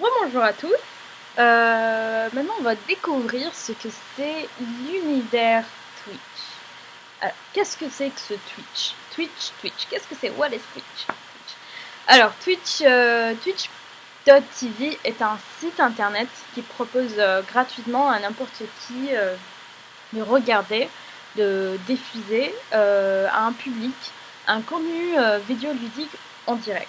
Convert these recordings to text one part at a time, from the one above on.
Rebonjour à tous. Maintenant, on va découvrir ce que c'est l'univers Twitch. Alors, qu'est-ce que c'est que ce Twitch? Twitch. Qu'est-ce que c'est? What is Twitch? Alors, Twitch.tv est un site internet qui propose gratuitement à n'importe qui de regarder, de diffuser à un public un contenu vidéoludique en direct.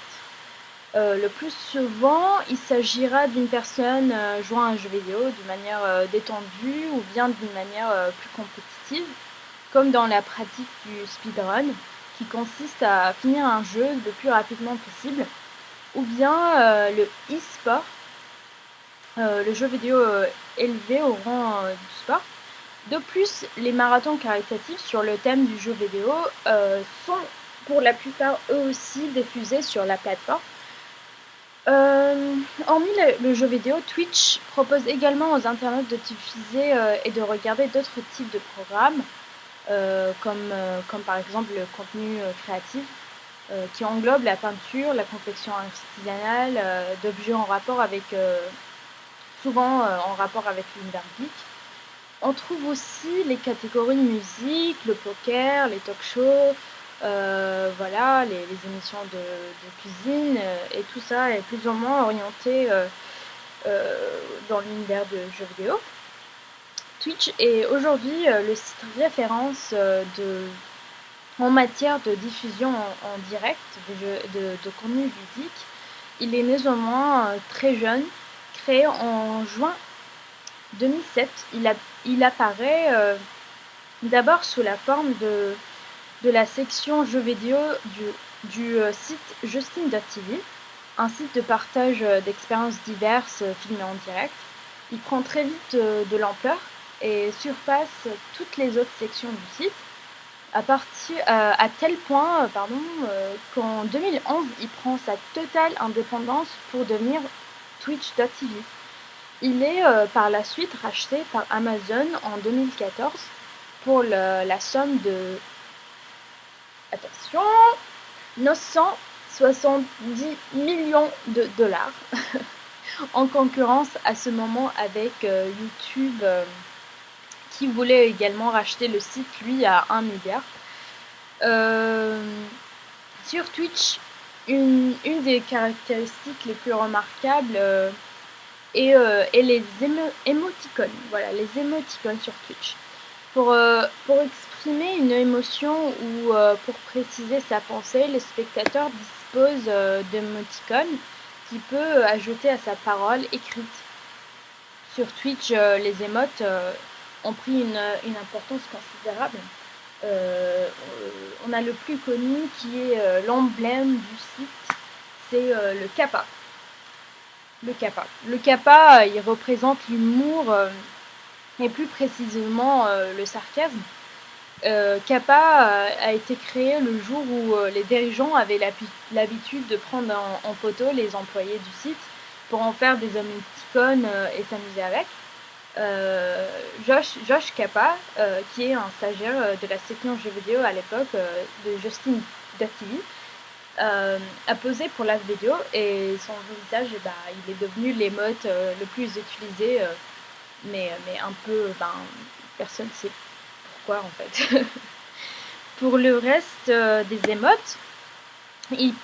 Le plus souvent, il s'agira d'une personne jouant à un jeu vidéo d'une manière détendue ou bien d'une manière plus compétitive, comme dans la pratique du speedrun, qui consiste à finir un jeu le plus rapidement possible, ou bien le e-sport, le jeu vidéo élevé au rang du sport. De plus, les marathons caritatifs sur le thème du jeu vidéo sont pour la plupart eux aussi diffusés sur la plateforme. Hormis le jeu vidéo, Twitch propose également aux internautes de diffuser et de regarder d'autres types de programmes, comme par exemple le contenu créatif, qui englobe la peinture, la confection artisanale, d'objets en rapport avec, souvent en rapport avec l'univers geek. On trouve aussi les catégories de musique, le poker, les talk-shows, voilà, les émissions de cuisine, et tout ça est plus ou moins orienté dans l'univers de jeux vidéo. Twitch est aujourd'hui le site référence en matière de diffusion en direct de contenu ludique. Il est néanmoins très jeune, créé en juin 2007. Il apparaît d'abord sous la forme de la section jeux vidéo du site Justin.tv, un site de partage d'expériences diverses filmées en direct. Il prend très vite de l'ampleur et surpasse toutes les autres sections du site, à tel point qu'en 2011, il prend sa totale indépendance pour devenir Twitch.tv. Il est par la suite racheté par Amazon en 2014 pour la somme de, attention, 970 millions de dollars, en concurrence à ce moment avec YouTube, qui voulait également racheter le site, lui, à 1 milliard. Sur Twitch, une des caractéristiques les plus remarquables est les émoticônes. Voilà, les émoticônes sur Twitch. Pour exprimer une émotion ou pour préciser sa pensée, le spectateur dispose d'émoticônes qu'il peut ajouter à sa parole écrite. Sur Twitch, les émotes ont pris une importance considérable. On a le plus connu qui est l'emblème du site, c'est le kappa. Le kappa, il représente l'humour et plus précisément le sarcasme. Kappa a été créé le jour où les dirigeants avaient l'habitude de prendre en photo les employés du site pour en faire des émoticônes et s'amuser avec. Josh Kappa, qui est un stagiaire de la section jeux vidéo à l'époque de Justin.tv, a posé pour la vidéo et son visage, il est devenu l'émote le plus utilisé, mais un peu, personne ne sait pourquoi en fait. Pour le reste des émotes, ils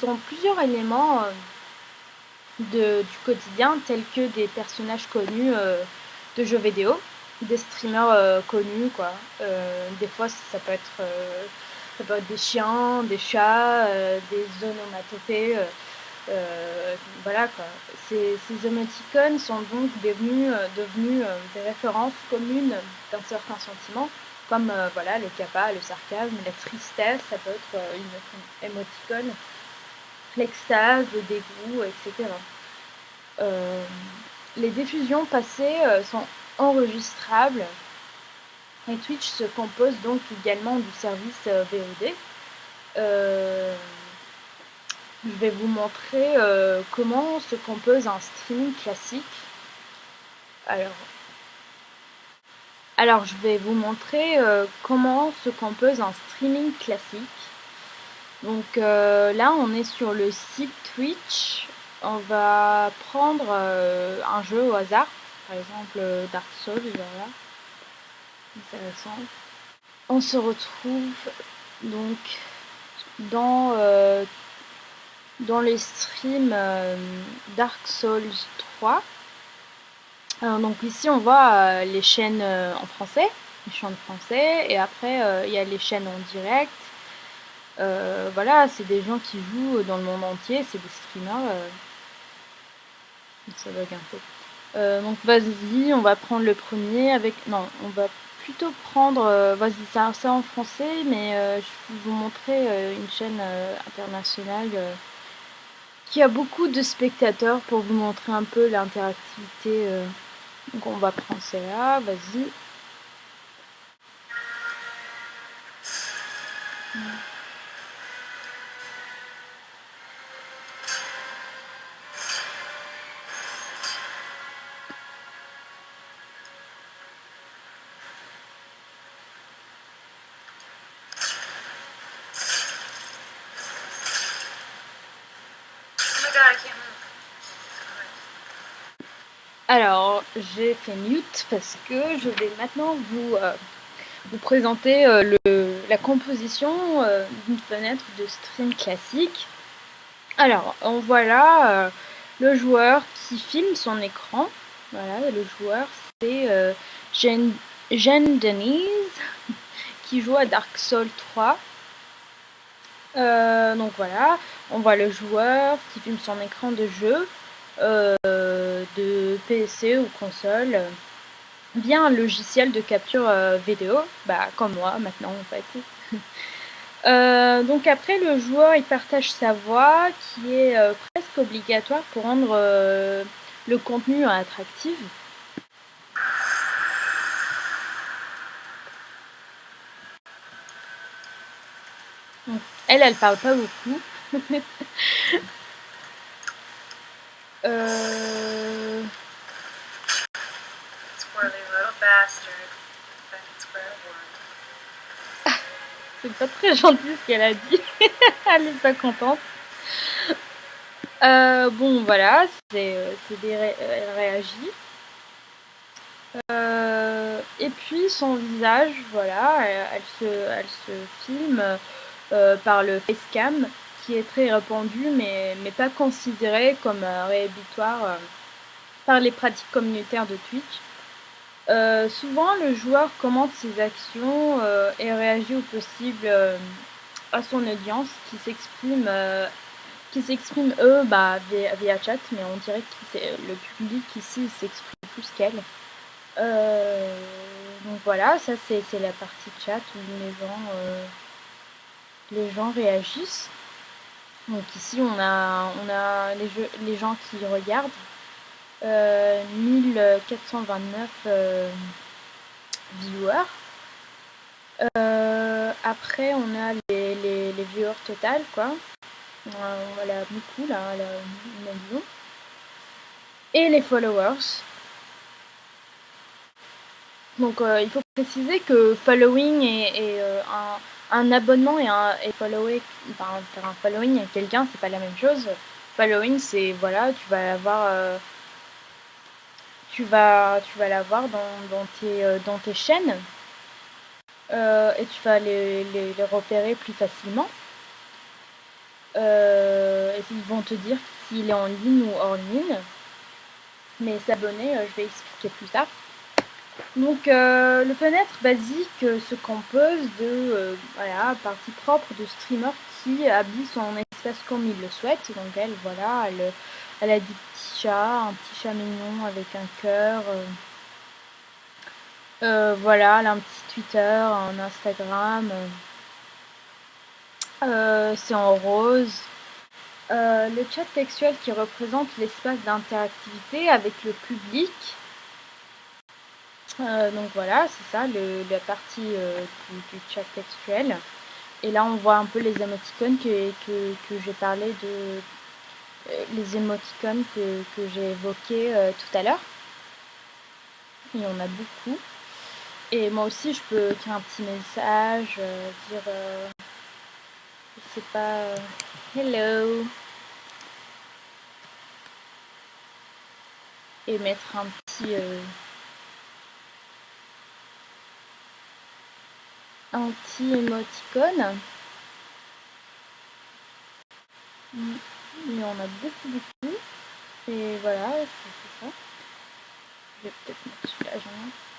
ont plusieurs éléments du quotidien, tels que des personnages connus de jeux vidéo, des streamers connus, quoi. Des fois, ça peut être des chiens, des chats, des onomatopées. Voilà, quoi. Ces émoticônes sont donc devenus des références communes d'un certain sentiment, comme voilà, le kappa, le sarcasme, la tristesse, ça peut être une émoticône, l'extase, le dégoût, etc. Les diffusions passées sont enregistrables et Twitch se compose donc également du service VOD. Je vais vous montrer comment se compose un streaming classique. Alors je vais vous montrer comment se compose un streaming classique. Donc là, on est sur le site Twitch. on va prendre un jeu au hasard, par exemple Dark Souls, voilà, intéressant. On se retrouve donc dans, dans les streams Dark Souls 3. Donc ici on voit les chaînes en français, les chaînes français, et après il y a les chaînes en direct. Voilà, c'est des gens qui jouent dans le monde entier, c'est des streamers. Ça bug un peu. Donc vas-y, on va prendre le premier avec... Non, on va plutôt prendre... vas-y, c'est en français, mais je vais vous montrer une chaîne internationale qui a beaucoup de spectateurs pour vous montrer un peu l'interactivité. Donc on va prendre celle-là, vas-y. Alors, j'ai fait mute parce que je vais maintenant vous présenter la composition d'une fenêtre de stream classique. Alors, on voit là le joueur qui filme son écran. Voilà, le joueur, c'est Jeanne Denise qui joue à Dark Souls 3. Donc voilà, on voit le joueur qui filme son écran de jeu, de PC ou console, via un logiciel de capture vidéo, comme moi maintenant en fait. Donc après, le joueur il partage sa voix qui est presque obligatoire pour rendre le contenu attractif. Donc, elle parle pas beaucoup. C'est pas très gentil ce qu'elle a dit. Elle est pas contente. Bon, voilà, elle réagit. Et puis son visage, voilà, elle se filme par le facecam, qui est très répandu, mais pas considéré comme rédhibitoire par les pratiques communautaires de Twitch. Souvent, le joueur commente ses actions et réagit au possible à son audience qui s'exprime eux via chat, mais on dirait que le public ici s'exprime plus qu'elle. Donc voilà, ça c'est la partie chat où les gens réagissent. Donc ici on a les gens qui regardent. 1429 viewers. Après on a les viewers total quoi. Elle a beaucoup là, elle a une million. Et les followers. Donc il faut préciser que following et un abonnement et follower, faire un following à quelqu'un, c'est pas la même chose. Following, c'est voilà, tu vas l'avoir dans tes chaînes et tu vas les repérer plus facilement. Et ils vont te dire s'il est en ligne ou hors ligne. Mais s'abonner, je vais expliquer plus tard. Donc le fenêtre basique se compose de partie propre de streamer qui habille son espace comme il le souhaite. Donc elle, voilà, elle a des petits chats, un petit chat mignon avec un cœur. Voilà, elle a un petit Twitter, un Instagram. C'est en rose. Le chat textuel qui représente l'espace d'interactivité avec le public. Donc voilà, c'est ça, la partie du chat textuel. Et là, on voit un peu les émoticônes que j'ai parlé de... les émoticônes que j'ai évoqués tout à l'heure. Il y en a beaucoup. Et moi aussi, je peux écrire un petit message, dire... je sais pas... hello. et mettre un petit émoticône. Il y en a beaucoup. Et voilà, c'est ça. Je vais peut-être mettre celui-là, j'en ai un.